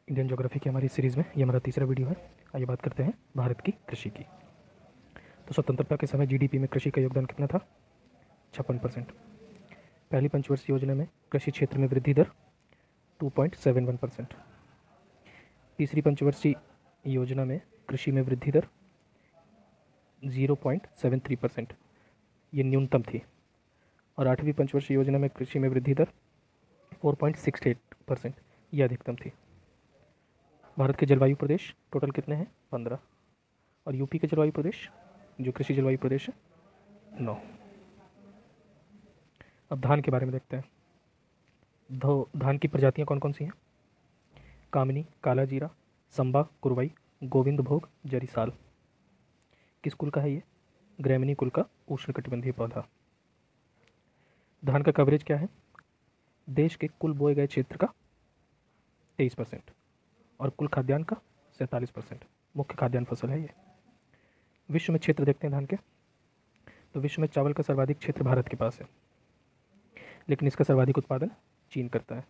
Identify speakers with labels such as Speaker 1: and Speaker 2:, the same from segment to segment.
Speaker 1: Indian geography की हमारी series में ये हमारा तीसरा वीडियो है। आइए बात करते हैं भारत की कृषि की। तो स्वतंत्रता के समय जीडीपी में कृषि का योगदान कितना था? 56%। पहली पंचवर्षीय योजना में कृषि क्षेत्र में वृद्धि दर 2.71%। तीसरी पंचवर्षीय योजना में कृषि में वृद्धि दर 0.73%, ये न्यूनतम थी। और आठवीं पंचवर्षीय योजना में कृषि में वृद्धि दर 4.68%, ये अधिकतम थी। भारत के जलवायु प्रदेश टोटल कितने हैं? 15। और यूपी के जलवायु प्रदेश, जो कृषि जलवायु प्रदेश है, 9। अब धान के बारे में देखते हैं। धान की प्रजातियां कौन कौन सी हैं? कामिनी, काला जीरा, संबा, कुरवाई, गोविंद भोग, जरीसाल। किस कुल का है ये? ग्रैमिनी कुल का उष्णकटिबंधीय पौधा। धान का कवरेज क्या है? देश के कुल बोए गए क्षेत्र का 23% और कुल खाद्यान्न का 47%। मुख्य खाद्यान्न फसल है ये। विश्व में क्षेत्र देखते हैं धान के, तो विश्व में चावल का सर्वाधिक क्षेत्र भारत के पास है, लेकिन इसका सर्वाधिक उत्पादन चीन करता है।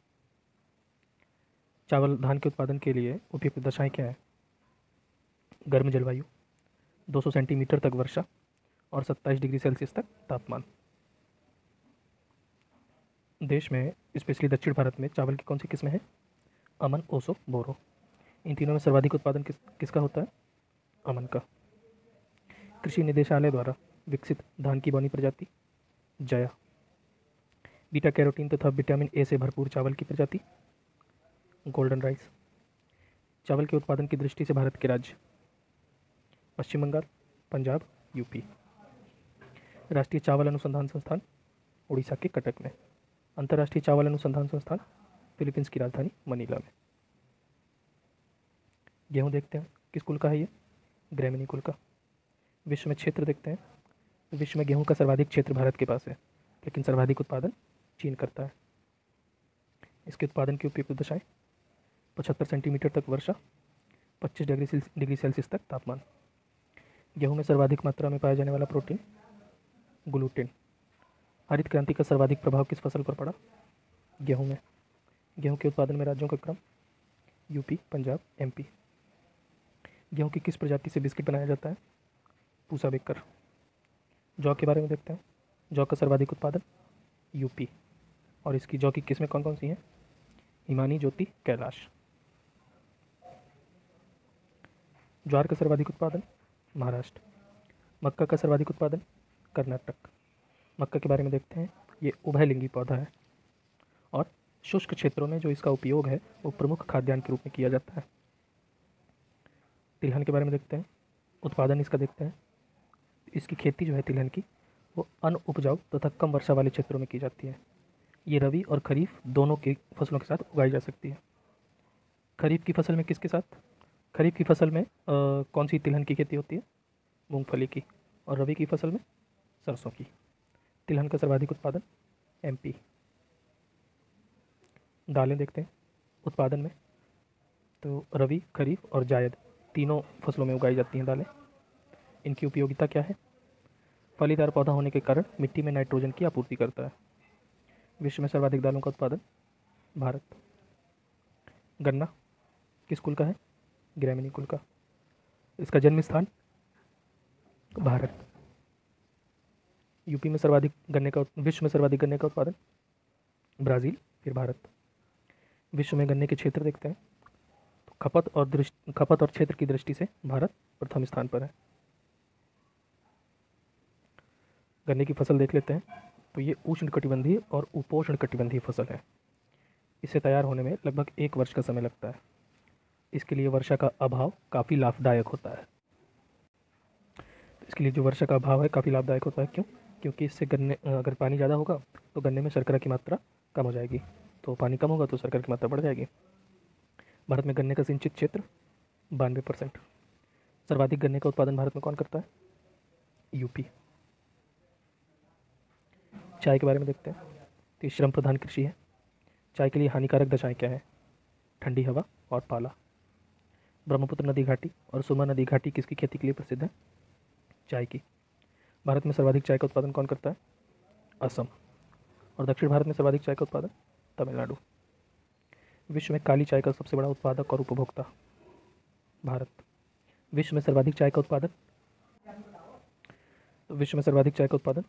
Speaker 1: धान के उत्पादन के लिए उपयुक्त दशाएं क्या है? गर्म जलवायु, 200 सेंटीमीटर तक वर्षा और 27 डिग्री सेल्सियस तक तापमान। देश में स्पेशली दक्षिण भारत में चावल की कौन सी किस्में हैं? अमन, ओसो, बोरो। इन तीनों में सर्वाधिक उत्पादन किसका होता है? अमन का। कृषि निदेशालय द्वारा विकसित धान की बौनी प्रजाति जया। बीटा कैरोटीन तथा विटामिन ए से भरपूर चावल की प्रजाति गोल्डन राइस। चावल के उत्पादन की दृष्टि से भारत के राज्य पश्चिम बंगाल, पंजाब, यूपी। राष्ट्रीय चावल अनुसंधान संस्थान उड़ीसा के कटक में। अंतर्राष्ट्रीय चावल अनुसंधान संस्थान फिलीपींस की राजधानी मनीला में। गेहूं देखते हैं, किस कुल का है ये? ग्रैमिनी कुल का। विश्व में क्षेत्र देखते हैं, विश्व में गेहूं का सर्वाधिक क्षेत्र भारत के पास है, लेकिन सर्वाधिक उत्पादन चीन करता है। इसके उत्पादन की उपयुक्त दशाएं 75 सेंटीमीटर तक वर्षा, 25 डिग्री सेल्सियस तक तापमान। गेहूं में सर्वाधिक मात्रा में पाया जाने वाला प्रोटीन ग्लूटेन। हरित क्रांति का सर्वाधिक प्रभाव किस फसल पर पड़ा? गेहूं में। गेहूं के उत्पादन में राज्यों का क्रम यूपी, पंजाब, एमपी। गेहूं की किस प्रजाति से बिस्किट बनाया जाता है? पूसा बेकर। जौ के बारे में देखते हैं। जौ का सर्वाधिक उत्पादन यूपी, और इसकी जौ की किस्में कौन कौन सी हैं? हिमानी, ज्योति, कैलाश। ज्वार का सर्वाधिक उत्पादन महाराष्ट्र। मक्का का सर्वाधिक उत्पादन कर्नाटक। मक्का के बारे में देखते हैं, ये उभयलिंगी पौधा है और शुष्क क्षेत्रों में जो इसका उपयोग है वो प्रमुख खाद्यान्न के रूप में किया जाता है। तिलहन के बारे में देखते हैं, उत्पादन इसका देखते हैं। इसकी खेती जो है तिलहन की, वो अनउपजाऊ तथा कम वर्षा वाले क्षेत्रों में की जाती है। ये रबी और खरीफ दोनों की फसलों के साथ उगाई जा सकती है। खरीफ की फसल में किसके साथ? खरीफ की फसल में कौन सी तिलहन की खेती होती है? मूंगफली की। और रबी की फसल में सरसों की। तिलहन का सर्वाधिक उत्पादन एमपी। दालें देखते हैं उत्पादन में, तो रबी, खरीफ और जायद तीनों फसलों में उगाई जाती हैं दालें। इनकी उपयोगिता क्या है? फलीदार पौधा होने के कारण मिट्टी में नाइट्रोजन की आपूर्ति करता है। विश्व में सर्वाधिक दालों का उत्पादन भारत। गन्ना किस कुल का है? ग्रैमिनी कुल का। इसका जन्म स्थान भारत। यूपी में सर्वाधिक विश्व में सर्वाधिक गन्ने का उत्पादन ब्राज़ील, फिर भारत। विश्व में गन्ने के क्षेत्र देखते हैं, तो खपत और क्षेत्र की दृष्टि से भारत प्रथम स्थान पर है। गन्ने की फसल देख लेते हैं, तो ये उष्णकटिबंधीय और उपोष्णकटिबंधीय फसल है। इसे तैयार होने में लगभग 1 वर्ष का समय लगता है। इसके लिए वर्षा का अभाव काफ़ी लाभदायक होता है। इसके लिए जो वर्षा का अभाव है काफ़ी लाभदायक होता है। क्यों? क्योंकि इससे गन्ने अगर पानी ज़्यादा होगा तो गन्ने में शर्करा की मात्रा कम हो जाएगी, तो पानी कम होगा तो शर्करा की मात्रा बढ़ जाएगी। भारत में गन्ने का सिंचित क्षेत्र 92%। सर्वाधिक गन्ने का उत्पादन भारत में कौन करता है? यूपी। चाय के बारे में देखते हैं, तो श्रम प्रधान कृषि है। चाय के लिए हानिकारक दशाएं क्या है? ठंडी हवा और पाला। ब्रह्मपुत्र नदी घाटी और सुरमा नदी घाटी किसकी खेती के लिए प्रसिद्ध है? चाय की। भारत में सर्वाधिक चाय का उत्पादन कौन करता है? असम। और दक्षिण भारत में सर्वाधिक चाय का उत्पादन तमिलनाडु। विश्व में काली चाय का सबसे बड़ा उत्पादक और उपभोक्ता भारत। विश्व में सर्वाधिक चाय का उत्पादन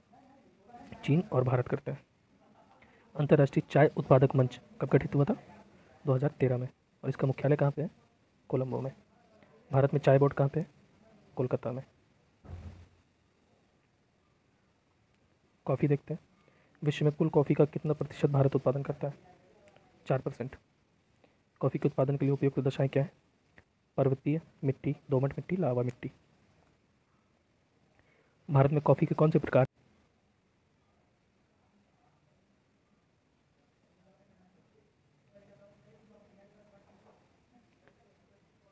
Speaker 1: चीन और भारत करते हैं। अंतर्राष्ट्रीय चाय उत्पादक मंच कब गठित हुआ था? 2013 में। और इसका मुख्यालय कहाँ पे है? कोलंबो में। भारत में चाय बोर्ड कहाँ पे है? कोलकाता में। कॉफ़ी देखते हैं। विश्व में कुल कॉफ़ी का कितना प्रतिशत भारत उत्पादन करता है? 4%। कॉफ़ी के उत्पादन के लिए उपयुक्त दशाएं क्या है? पर्वतीय मिट्टी, दोमट मिट्टी, लावा मिट्टी। भारत में कॉफ़ी के कौन से प्रकार?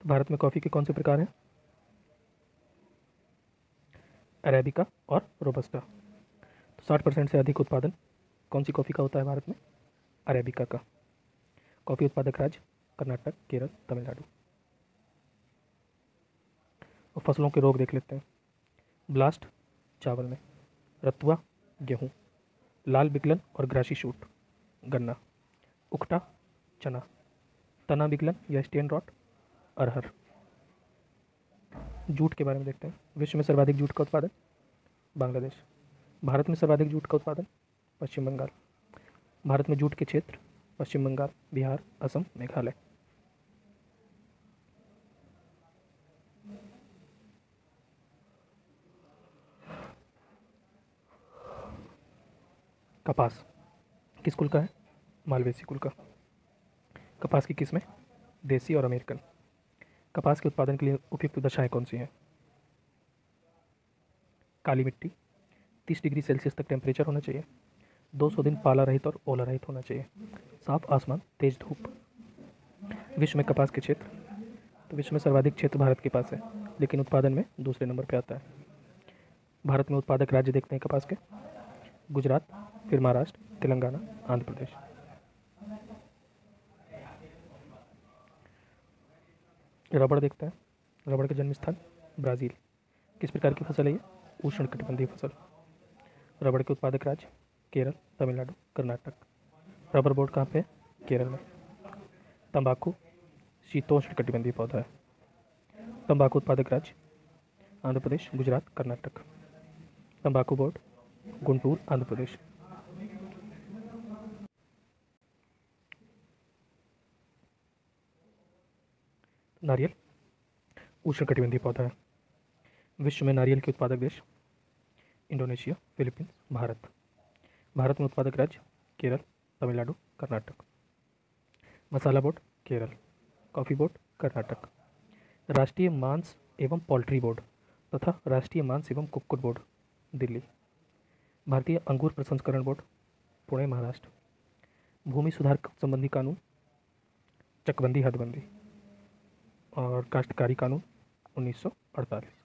Speaker 1: भारत में कॉफ़ी के कौन से प्रकार हैं? अरेबिका और रोबस्टा। तो 60% से अधिक उत्पादन कौन सी कॉफ़ी का होता है भारत में? अरेबिका का। कॉफ़ी उत्पादक राज्य कर्नाटक, केरल, तमिलनाडु। और फसलों के रोग देख लेते हैं। ब्लास्ट चावल में, रतुआ गेहूँ, लाल विगलन और ग्रासी शूट गन्ना, उकटा चना, तना विगलन या स्टेन रॉट अरहर। जूट के बारे में देखते हैं। विश्व में सर्वाधिक जूट का उत्पादन बांग्लादेश। भारत में सर्वाधिक जूट का उत्पादन पश्चिम बंगाल। भारत में जूट के क्षेत्र पश्चिम बंगाल, बिहार, असम, मेघालय। कपास किस कुल का है? मालवेसी कुल का। कपास की किस्में देसी और अमेरिकन। कपास के उत्पादन के लिए उपयुक्त दशाएं कौन सी हैं? काली मिट्टी, 30 डिग्री सेल्सियस तक टेम्परेचर होना चाहिए, 200 दिन पाला रहित और ओला रहित होना चाहिए, साफ आसमान, तेज धूप। विश्व में कपास के क्षेत्र, तो विश्व में सर्वाधिक क्षेत्र भारत के पास है, लेकिन उत्पादन में दूसरे नंबर पे आता है। भारत में उत्पादक राज्य देखते हैं कपास के। गुजरात, फिर महाराष्ट्र, तेलंगाना, आंध्र प्रदेश। रबड़ देखते हैं। रबड़ का जन्म स्थान ब्राज़ील। किस प्रकार की फसल है ये? उष्णकटिबंधीय फसल। रबड़ के उत्पादक राज्य केरल, तमिलनाडु, कर्नाटक। रबर बोर्ड कहाँ पे है? केरल में। तंबाकू शीतोष्णकटिबंधीय पौधा है। तंबाकू उत्पादक राज्य आंध्र प्रदेश, गुजरात, कर्नाटक। तंबाकू बोर्ड गुंटूर, आंध्र प्रदेश। नारियल उष्णकटिबंधीय पौधा है। विश्व में नारियल के उत्पादक देश इंडोनेशिया, फिलीपींस, भारत। भारत में उत्पादक राज्य Kerala, Tamil Nadu, Karnataka. Masala board Kerala. Coffee board Karnataka. राष्ट्रीय मांस एवं पोल्ट्री बोर्ड तथा राष्ट्रीय मांस एवं कुक्कुट बोर्ड दिल्ली। भारतीय अंगूर प्रसंस्करण बोर्ड पुणे, महाराष्ट्र। भूमि सुधार संबंधी कानून चकबंदी हदबंदी। और काश्तकारी कानून 1948।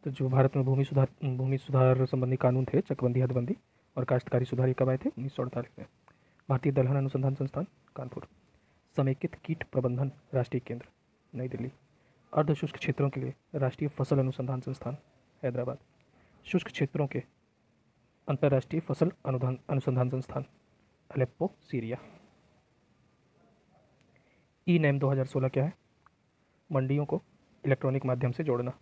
Speaker 1: तो जो भारत में भूमि सुधार संबंधी कानून थे, चकबंदी हदबंदी और काश्तकारी सुधार, ये कब आए थे? 1948 में। भारतीय दलहन अनुसंधान संस्थान कानपुर। समेकित कीट प्रबंधन राष्ट्रीय केंद्र नई दिल्ली। अर्धशुष्क क्षेत्रों के लिए राष्ट्रीय फसल अनुसंधान संस्थान हैदराबाद। शुष्क क्षेत्रों के अंतर्राष्ट्रीय फसल अनुसंधान संस्थान अलेप्पो, सीरिया। ई नैम 2016 क्या है? मंडियों को इलेक्ट्रॉनिक माध्यम से जोड़ना।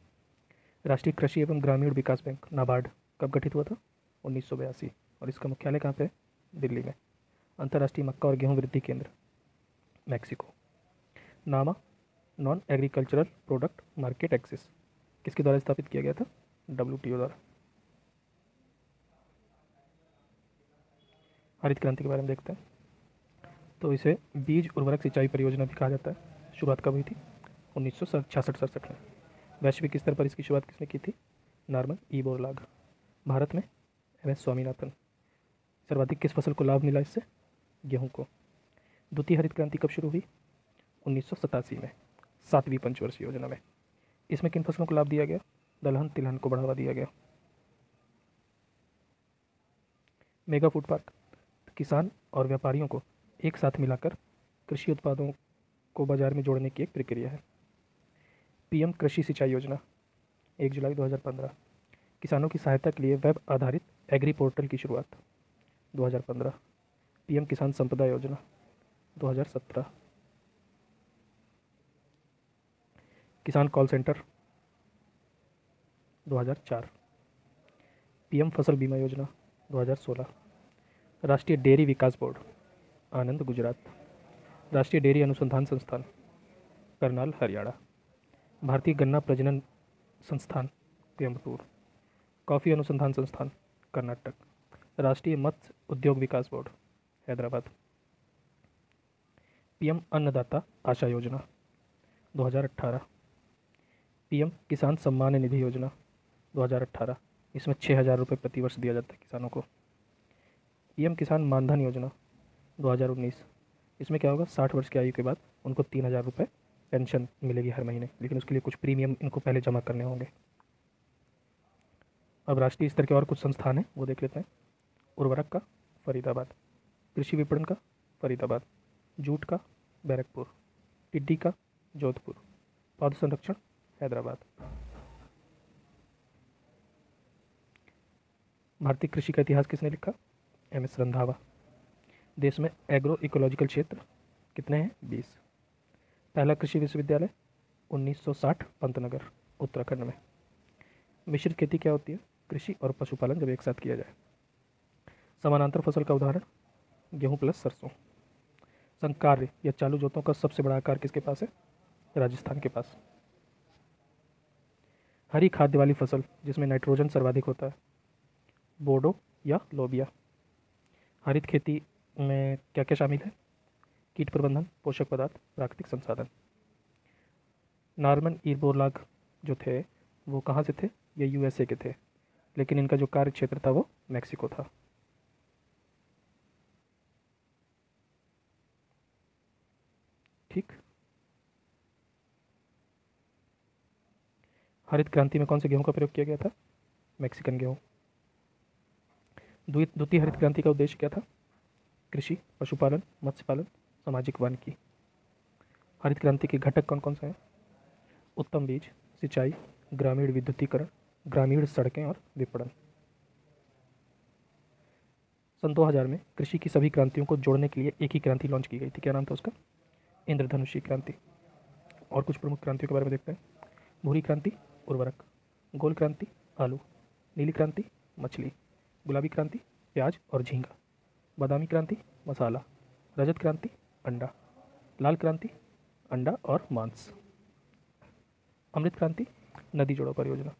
Speaker 1: राष्ट्रीय कृषि एवं ग्रामीण विकास बैंक नाबार्ड कब गठित हुआ था? 1982। और इसका मुख्यालय कहाँ पे है? दिल्ली में। अंतर्राष्ट्रीय मक्का और गेहूं वृद्धि केंद्र Mexico. NAMA non agricultural product market access किसके द्वारा स्थापित किया गया था? WTO द्वारा। हरित क्रांति के बारे में देखते हैं। तो इसे बीज उर्वरक सिंचाई परियोजना भी कहा जाता है। शुरुआत कब हुई थी? 1966-67 में। वैश्विक स्तर पर इसकी शुरुआत किसने की थी? Norman E Borlaug. भारत में MS स्वामीनाथन। सर्वाधिक किस फसल को लाभ मिला इससे? गेहूं को। द्वितीय हरित क्रांति कब शुरू हुई? 1987 में, 7वीं पंचवर्षीय योजना में। इसमें किन फसलों को लाभ दिया गया? दलहन तिलहन को बढ़ावा दिया गया। मेगा फूड पार्क किसान और व्यापारियों को एक साथ मिलाकर कृषि उत्पादों को बाजार में जोड़ने की एक प्रक्रिया है। PM कृषि सिंचाई योजना 1 जुलाई 2015। किसानों की सहायता के लिए वेब आधारित एग्री पोर्टल की शुरुआत 2015। पीएम किसान संपदा योजना 2017। किसान कॉल सेंटर 2004। पीएम फसल बीमा योजना 2016। राष्ट्रीय डेयरी विकास बोर्ड आनंद गुजरात। राष्ट्रीय डेयरी अनुसंधान संस्थान करनाल हरियाणा। भारतीय गन्ना प्रजनन संस्थान कोयम्बटूर। कॉफ़ी अनुसंधान संस्थान कर्नाटक। राष्ट्रीय मत्स्य उद्योग विकास बोर्ड हैदराबाद। पीएम अन्नदाता आशा योजना 2018। पीएम किसान सम्मान निधि योजना 2018, इसमें 6,000 रुपये प्रति वर्ष दिया जाता है किसानों को। पीएम किसान मानधन योजना 2019, इसमें क्या होगा, 60 वर्ष की आयु के बाद उनको 3,000 रुपये पेंशन मिलेगी हर महीने, लेकिन उसके लिए कुछ प्रीमियम इनको पहले जमा करने होंगे। अब राष्ट्रीय स्तर के और कुछ संस्थान हैं वो देख लेते हैं। उर्वरक का फरीदाबाद, कृषि विपणन का फरीदाबाद, जूट का बैरकपुर, टिड्डी का जोधपुर, पौध संरक्षण हैदराबाद। भारतीय कृषि का इतिहास किसने लिखा? एम.एस. रंधावा। देश में एग्रो इकोलॉजिकल क्षेत्र कितने हैं? 20। पहला कृषि विश्वविद्यालय 1960 पंतनगर उत्तराखंड में। मिश्रित खेती क्या होती है? कृषि और पशुपालन जब एक साथ किया जाए। समानांतर फसल का उदाहरण गेहूं प्लस सरसों। संकार्य या चालू जोतों का सबसे बड़ा आकार किसके पास है? राजस्थान के पास। हरी खाद्य वाली फसल जिसमें नाइट्रोजन सर्वाधिक होता है, बोडो या लोबिया। हरित खेती में क्या क्या शामिल है? कीट प्रबंधन, पोषक पदार्थ, प्राकृतिक संसाधन। नॉर्मन बोरलाग जो थे वो कहाँ से थे? ये यूएसए के थे, लेकिन इनका जो कार्य क्षेत्र था वो मैक्सिको था। ठीक। हरित क्रांति में कौन से गेहूं का प्रयोग किया गया था? मैक्सिकन गेहूं। द्वितीय हरित क्रांति का उद्देश्य क्या था? कृषि, पशुपालन, मत्स्य पालन, सामाजिक वानिकी। हरित क्रांति के घटक कौन कौन से हैं? उत्तम बीज, सिंचाई, ग्रामीण विद्युतीकरण, ग्रामीण सड़कें और विपणन। सन 2000 में कृषि की सभी क्रांतियों को जोड़ने के लिए एक ही क्रांति लॉन्च की गई थी। क्या नाम था उसका? इंद्रधनुषी क्रांति। और कुछ प्रमुख क्रांतियों के बारे में देखते हैं। भूरी क्रांति उर्वरक, गोल क्रांति आलू, नीली क्रांति मछली, गुलाबी क्रांति प्याज और झींगा, बादामी क्रांति मसाला, रजत क्रांति अंडा, लाल क्रांति अंडा और मांस, अमृत क्रांति नदी जोड़ों परियोजना,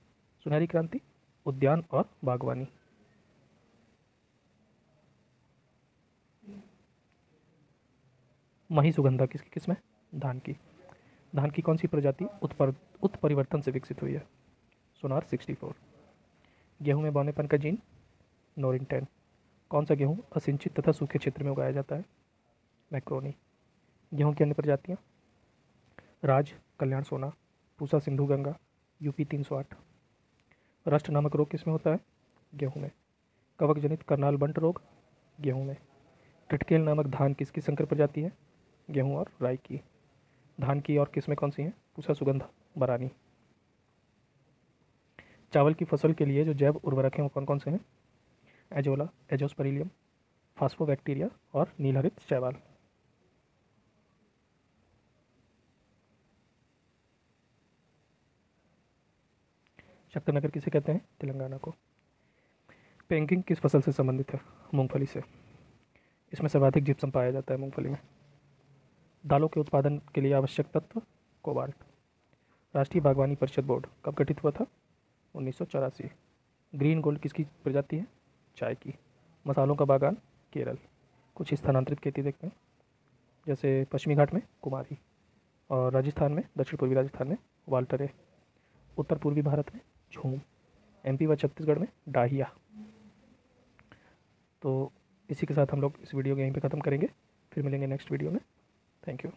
Speaker 1: सुनहरी क्रांति उद्यान और बागवानी। मही सुगंधा किसकी किस्म है? धान की। धान की कौन सी प्रजाति उत्परिवर्तन से विकसित हुई है? सोनार 64। गेहूं में बौनेपन का जीन नोरिन 10। कौन सा गेहूं असिंचित तथा सूखे क्षेत्र में उगाया जाता है? मैक्रोनी। गेहूं की अन्य प्रजातियां? राज, कल्याण सोना, पूसा सिंधु गंगा, यूपी 308। रस्ट नामक रोग किसमें होता है? गेहूं में। कवक जनित करनाल बंट रोग गेहूं में। टिटकेल नामक धान किसकी संकर प्रजाति है? गेहूं और राई की। धान की और किस्में कौन सी हैं? पूसा सुगंधा, बरानी। चावल की फसल के लिए जो जैव उर्वरक हैं वो कौन कौन से हैं? एजोला, एजोस्पेरिलियम, फास्फोबैक्टीरिया और नीलहरित शैवाल। शक्करनगर किसे कहते हैं? तेलंगाना को। पेंगिंग किस फसल से संबंधित है? मूंगफली से। इसमें सर्वाधिक जिप्सम पाया जाता है मूंगफली में। दालों के उत्पादन के लिए आवश्यक तत्व कोबाल्ट। राष्ट्रीय बागवानी परिषद बोर्ड कब गठित हुआ था? 1984। ग्रीन गोल्ड किसकी प्रजाति है? चाय की। मसालों का बागान केरल। कुछ स्थानांतरित खेती देखते हैं, जैसे पश्चिमी घाट में कुमारी और राजस्थान में, दक्षिण पूर्वी राजस्थान में वाल्टरे, उत्तर पूर्वी भारत में झूम, एमपी व छत्तीसगढ़ में डाहिया। तो इसी के साथ हम लोग इस वीडियो को यहीं पे ख़त्म करेंगे, फिर मिलेंगे नेक्स्ट वीडियो में। Thank you.